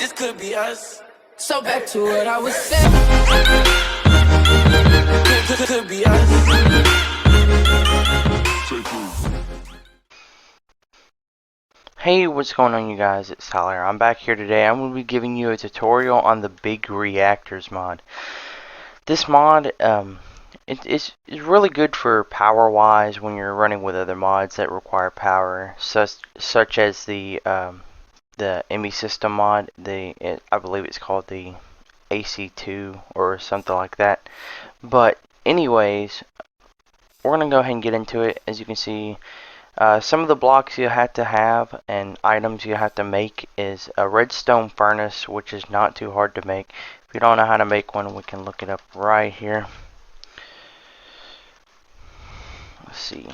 this could be us. So back to what I was saying. Could be us. Hey, what's going on, you guys? It's Tyler. I'm back here today. I'm going to be giving you a tutorial on the big Reactors mod. This mod, it's really good for power-wise when you're running with other mods that require power, such as the ME system mod. I believe it's called the AC2 or something like that. But anyways, we're going to go ahead and get into it. As you can see, some of the blocks you have to have and items you have to make is a redstone furnace, which is not too hard to make. If you don't know how to make one, we can look it up right here. Let's see.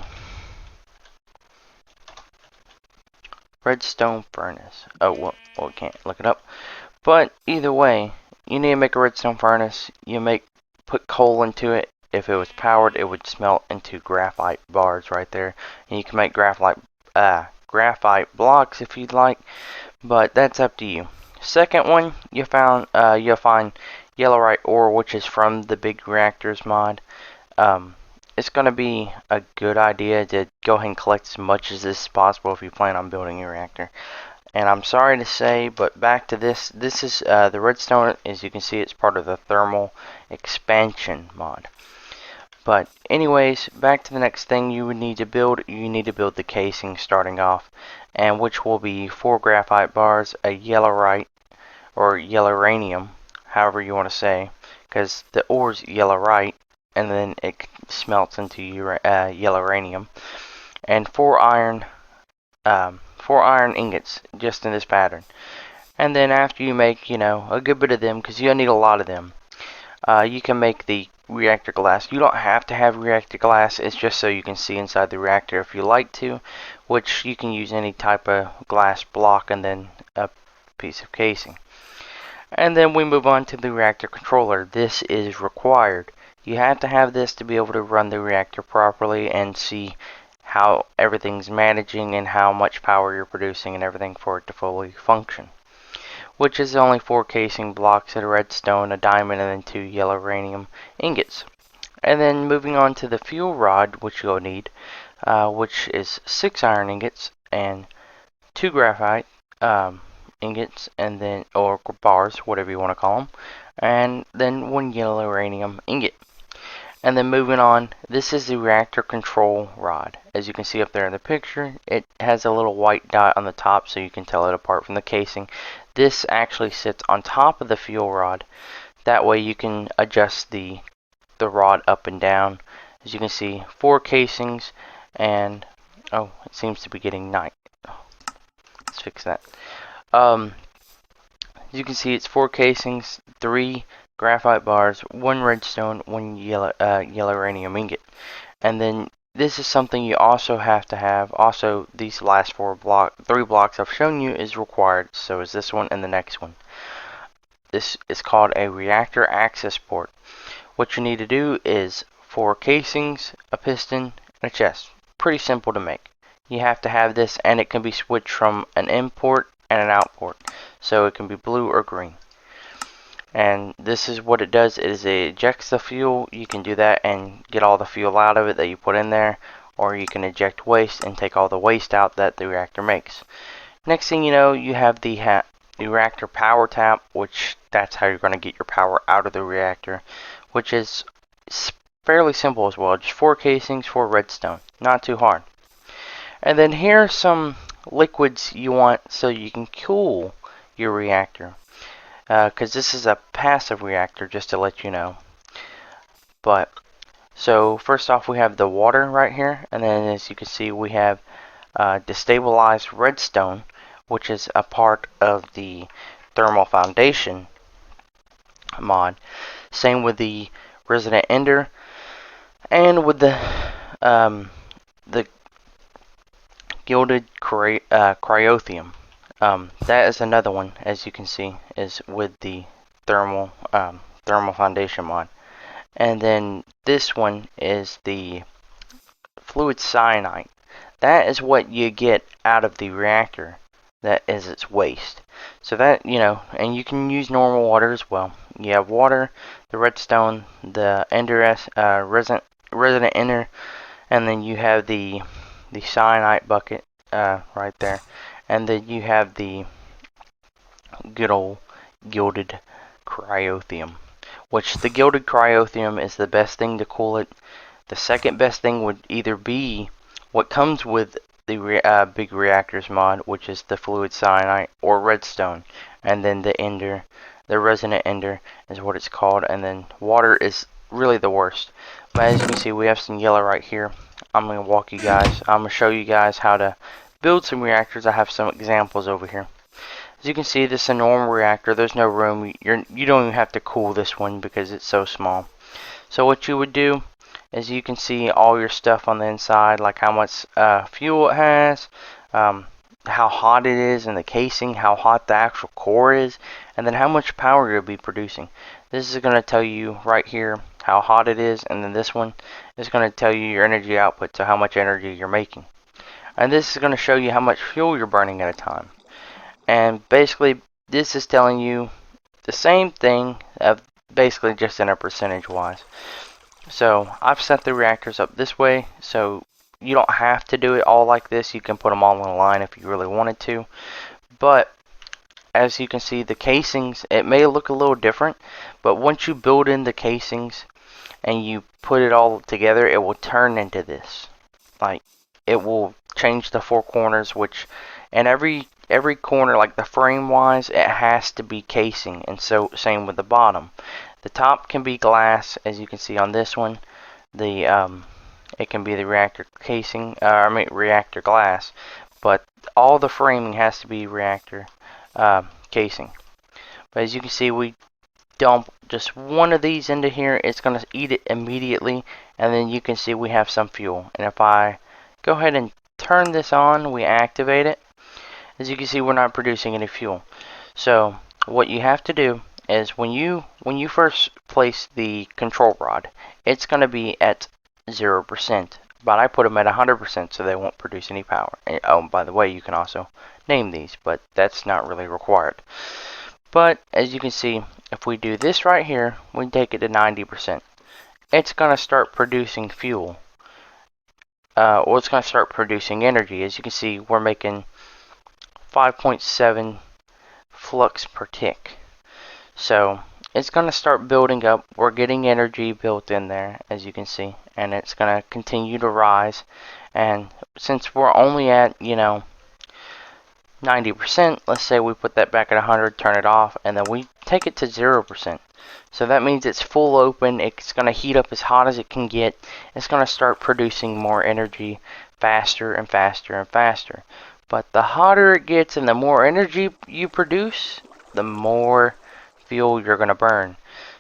Redstone furnace. Oh, well, we can't look it up. But either way, you need to make a redstone furnace. Put coal into it. If it was powered, it would smelt into graphite bars right there. And you can make graphite blocks if you'd like, but that's up to you. Second one, you'll find yellowite ore, which is from the big Reactors mod. It's going to be a good idea to go ahead and collect as much as this is possible if you plan on building a reactor. And I'm sorry to say, but back to this. This is the redstone. As you can see, it's part of the thermal expansion mod. But anyways, back to the next thing you would need to build. You need to build the casing starting off, and which will be 4 graphite bars, a yellowite or yelloranium, however you want to say, because the ore's yellowite, and then it smelts into yelloranium, and 4 iron ingots, just in this pattern. And then after you make, a good bit of them, because you'll need a lot of them, you can make the reactor glass. You don't have to have reactor glass, it's just so you can see inside the reactor if you like to, which you can use any type of glass block and then a piece of casing. And then we move on to the reactor controller. This is required. You have to have this to be able to run the reactor properly and see how everything's managing and how much power you're producing and everything for it to fully function. Which is only 4 casing blocks, a redstone, a diamond, and then 2 yelloranium ingots. And then moving on to the fuel rod, which you'll need, which is 6 iron ingots and 2 graphite ingots, and then or bars, whatever you want to call them, and then 1 yelloranium ingot. And then moving on, this is the reactor control rod. As you can see up there in the picture, it has a little white dot on the top so you can tell it apart from the casing. This actually sits on top of the fuel rod. That way you can adjust the rod up and down. As you can see, 4 casings, and oh, it seems to be getting night. Let's fix that. As you can see, it's 4 casings, 3 graphite bars, 1 redstone, 1 yelloranium ingot. And then this is something you also have to have. Also, these last 3 blocks I've shown you is required. So is this one and the next one. This is called a reactor access port. What you need to do is 4 casings, a piston, and a chest. Pretty simple to make. You have to have this, and it can be switched from an import and an outport. So it can be blue or green. And this is what it does, is it ejects the fuel. You can do that and get all the fuel out of it that you put in there, or you can eject waste and take all the waste out that the reactor makes. Next thing you know, you have the reactor power tap, which that's how you're going to get your power out of the reactor, which is fairly simple as well. Just 4 casings, 4 redstone, not too hard. And then here are some liquids you want so you can cool your reactor. Because this is a passive reactor, just to let you know. But so first off, we have the water right here, and then as you can see, we have destabilized redstone, which is a part of the thermal foundation mod. Same with the resident ender, and with the gilded cryothium. That is another one, as you can see, is with the thermal foundation mod. And then this one is the fluid cyanide. That is what you get out of the reactor. that is its waste. So that, you know, and you can use normal water as well. You have water, the redstone, the resident ender, and then you have the cyanite bucket right there, and then you have the good old gilded cryotheum, which the gilded cryotheum is the best thing to cool it. The second best thing would either be what comes with the big reactors mod, which is the fluid cyanite or redstone, and then the ender, the resonant ender is what it's called, and then water is really the worst. But as you can see, we have some yellow right here. I'm gonna show you guys how to build some reactors. I have some examples over here. As you can see, this is a normal reactor. There's no room. You don't even have to cool this one because it's so small. So what you would do is you can see all your stuff on the inside, like how much fuel it has, how hot it is in the casing, how hot the actual core is, and then how much power you'll be producing. This is going to tell you right here how hot it is, and then this one is going to tell you your energy output, so how much energy you're making. And this is going to show you how much fuel you're burning at a time. And basically, this is telling you the same thing, basically just in a percentage wise. So I've set the reactors up this way, so you don't have to do it all like this. You can put them all in a line if you really wanted to. But as you can see, the casings, it may look a little different, but once you build in the casings and you put it all together, it will turn into this. Like, it will change the four corners, and every corner, like the frame wise, it has to be casing, and so same with the bottom. The top can be glass, as you can see on this one. It can be the reactor casing, reactor glass, but all the framing has to be reactor casing. But as you can see, we dump just one of these into here, it's going to eat it immediately, and then you can see we have some fuel. And if I go ahead and turn this on, we activate it. As you can see, we're not producing any fuel. So what you have to do is when you first place the control rod, it's going to be at 0%, but I put them at 100% so they won't produce any power. And, oh, by the way, you can also name these, but that's not really required. But as you can see, if we do this right here, we take it to 90%. It's going to start producing fuel. Or it's going to start producing energy. As you can see, we're making 5.7 flux per tick. So it's going to start building up. We're getting energy built in there, as you can see, and it's going to continue to rise. And since we're only at, 90%, let's say we put that back at 100, turn it off, and then we take it to 0%. So that means it's full open. It's going to heat up as hot as it can get. It's going to start producing more energy faster and faster and faster. But the hotter it gets and the more energy you produce, the more fuel you're going to burn.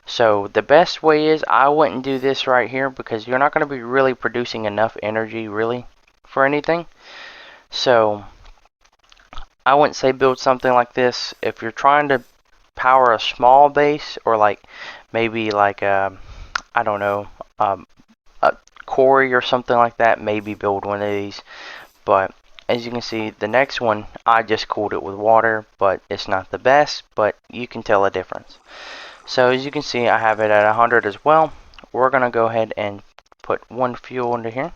So the best way is, I wouldn't do this right here because you're not going to be really producing enough energy really for anything. So I wouldn't say build something like this. If you're trying to power a small base, or like maybe like I don't know, a quarry or something like that, maybe build one of these. But as you can see, the next one, I just cooled it with water, but it's not the best, but you can tell a difference. So as you can see, I have it at 100 as well. We're going to go ahead and put one fuel into here,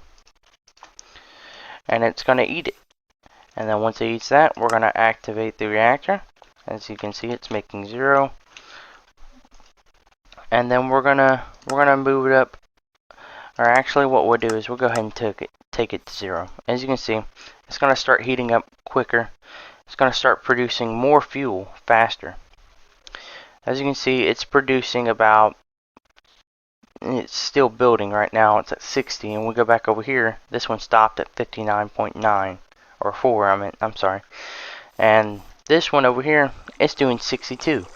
and it's going to eat it. And then once it eats that, we're going to activate the reactor. As you can see, it's making 0. And then we're gonna move it up. Or actually, what we'll do is we'll go ahead and take it to 0. As you can see, it's going to start heating up quicker. It's going to start producing more fuel faster. As you can see, it's producing about, it's still building right now. It's at 60, and we go back over here. This one stopped at 59.9 or 4. I'm sorry. And this one over here, it's doing 62.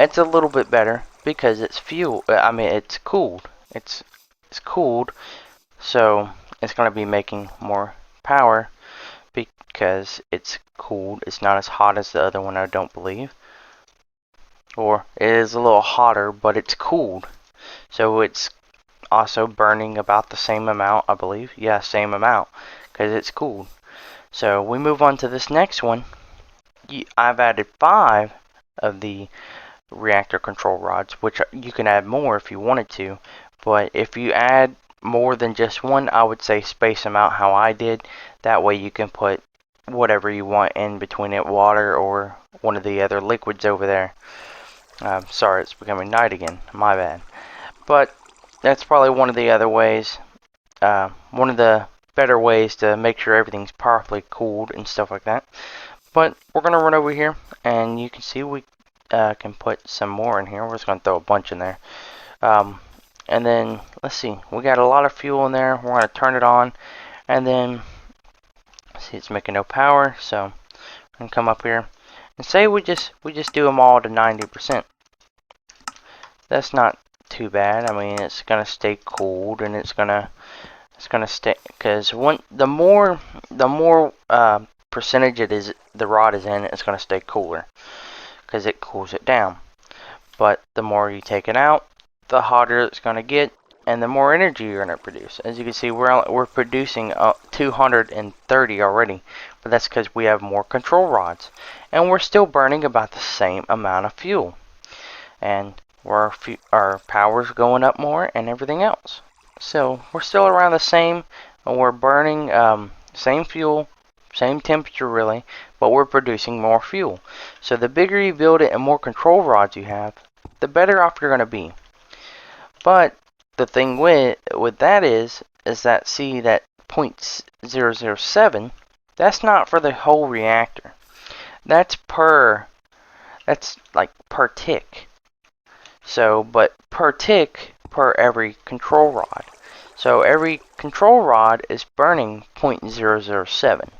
It's a little bit better because it's fuel. It's cooled. It's cooled, so it's going to be making more power because it's cooled. It's not as hot as the other one, I don't believe. Or it is a little hotter, but it's cooled. So it's also burning about the same amount, I believe. Yeah, same amount, because it's cooled. So we move on to this next one. I've added 5 of the reactor control rods, which you can add more if you wanted to. But if you add more than just one, I would say space them out how I did. That way you can put whatever you want in between it, water or one of the other liquids over there. Sorry, it's becoming night again. My bad. But that's probably one of the other ways. One of the better ways to make sure everything's properly cooled and stuff like that. But we're going to run over here, and you can see we can put some more in here. We're just going to throw a bunch in there. And then, let's see. We got a lot of fuel in there. We're going to turn it on. And then, see, it's making no power. So, I'm going to come up here. And say we just do them all to 90%. That's not too bad. I mean, it's going to stay cooled, and it's going to stay, because the more percentage the rod is in, it's going to stay cooler because it cools it down. But the more you take it out, the hotter it's going to get, and the more energy you're going to produce. As you can see, we're producing 230 already, but that's because we have more control rods, and we're still burning about the same amount of fuel, and our power's going up more and everything else. So we're still around the same, and we're burning same fuel, same temperature really, but we're producing more fuel. So the bigger you build it and more control rods you have, the better off you're going to be. But the thing with that is that, see, that 0.007, that's not for the whole reactor. That's like per tick. So, but per tick per every control rod. So every control rod is burning 0.007.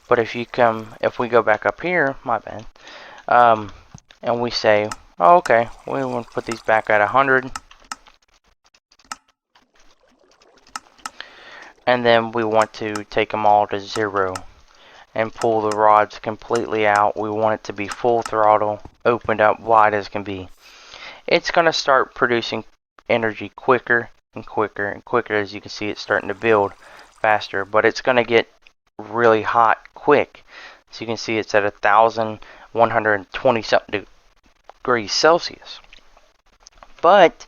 But if we go back up here, my bad, and we say, oh, okay, we want to put these back at 100, and then we want to take them all to 0 and pull the rods completely out. We want it to be full throttle, opened up wide as can be. It's going to start producing energy quicker and quicker and quicker. As you can see, it's starting to build faster, but it's going to get really hot quick. So you can see it's at 1,120 something degrees Celsius. But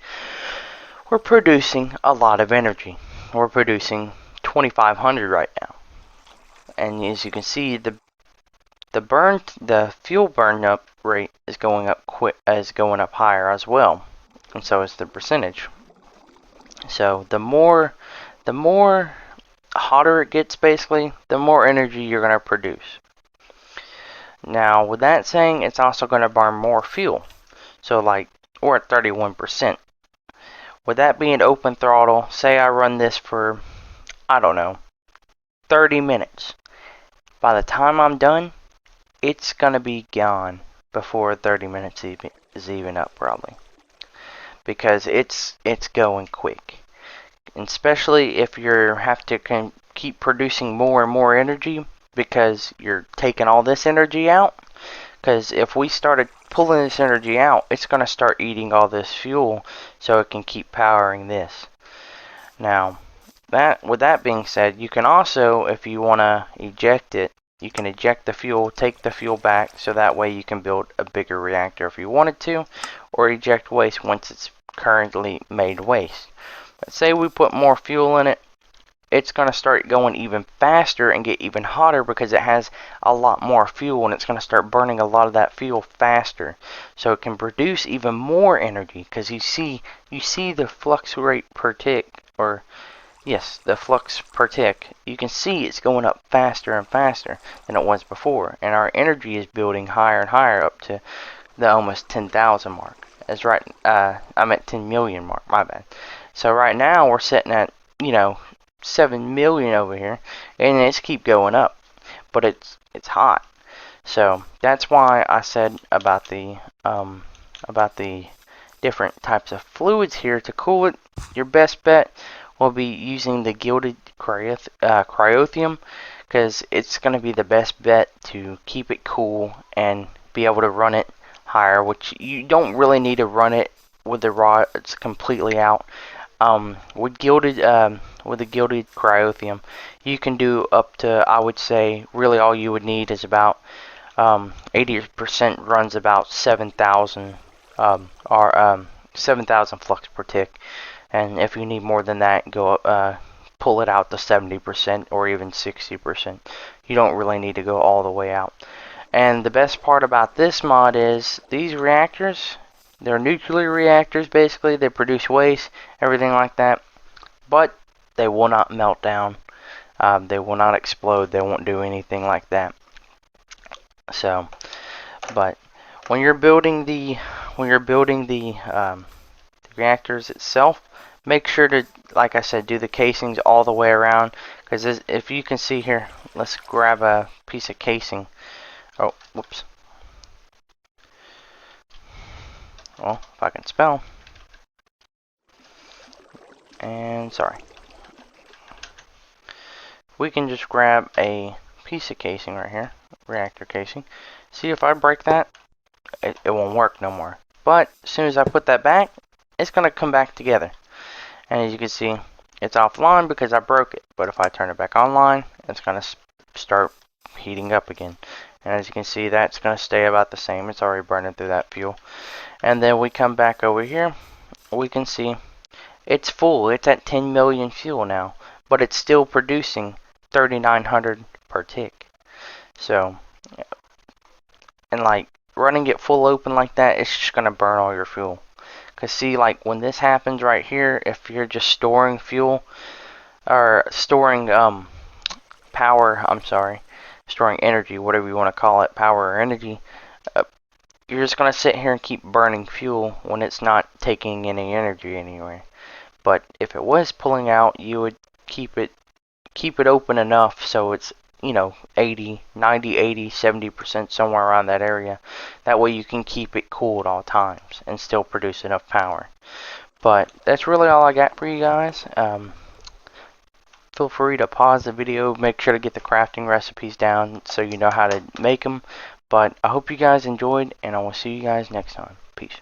we're producing a lot of energy. We're producing 2,500 right now, and as you can see, the fuel burn up rate is going up higher as well, and so is the percentage. So the more hotter it gets, basically, the more energy you're going to produce. Now, with that saying, it's also going to burn more fuel. So, like, we're at 31%. With that being open throttle, say I run this for, I don't know, 30 minutes. By the time I'm done, it's going to be gone before 30 minutes is even up, probably. Because it's going quick. And especially if you have to keep producing more and more energy because you're taking all this energy out. Because if we started pulling this energy out, it's going to start eating all this fuel so it can keep powering this. Now, with that being said, you can also, if you want to eject it, you can eject the fuel, take the fuel back, so that way you can build a bigger reactor if you wanted to, or eject waste once it's currently made waste. But say we put more fuel in it, it's going to start going even faster and get even hotter because it has a lot more fuel, and it's going to start burning a lot of that fuel faster, so it can produce even more energy. Because you see the flux rate per tick, or yes, the flux per tick. You can see it's going up faster and faster than it was before, and our energy is building higher and higher up to the almost 10,000 mark. That's right. I'm at 10 million mark. My bad. So right now we're sitting at 7 million over here, and it's keep going up, but it's hot. So that's why I said about the different types of fluids here to cool it. Your best bet will be using the gilded cryothium, because it's going to be the best bet to keep it cool and be able to run it higher, which you don't really need to run it with the rods completely out. With the gilded cryothium, you can do up to, I would say, really all you would need is about 80% runs about 7,000 or 7,000 flux per tick, and if you need more than that, go pull it out to 70% or even 60%. You don't really need to go all the way out. And the best part about this mod is these reactors, they're nuclear reactors basically. They produce waste, everything like that, but they will not melt down. They will not explode. They won't do anything like that. So, but when you're building the reactors itself, make sure to, like I said, do the casings all the way around. Because if you can see here, let's grab a piece of casing. Oh, whoops. Well, if I can spell. And sorry. We can just grab a piece of casing right here, reactor casing. See, if I break that, it won't work no more. But as soon as I put that back, it's going to come back together. And as you can see, it's offline because I broke it. But if I turn it back online, it's going to start heating up again. And as you can see, that's going to stay about the same. It's already burning through that fuel. And then we come back over here. We can see it's full. It's at 10 million fuel now. But it's still producing 3,900 per tick. So, and like running it full open like that, it's just going to burn all your fuel. Because see, like when this happens right here, if you're just storing fuel, or storing power, I'm sorry, storing energy, whatever you want to call it, power or energy, you're just going to sit here and keep burning fuel when it's not taking any energy anywhere. But if it was pulling out, you would keep it open enough so it's, you know, 80, 90, 80, 70%, somewhere around that area. That way you can keep it cool at all times and still produce enough power. But that's really all I got for you guys. Feel free to pause the video, make sure to get the crafting recipes down so you know how to make them. But I hope you guys enjoyed, and I will see you guys next time. Peace.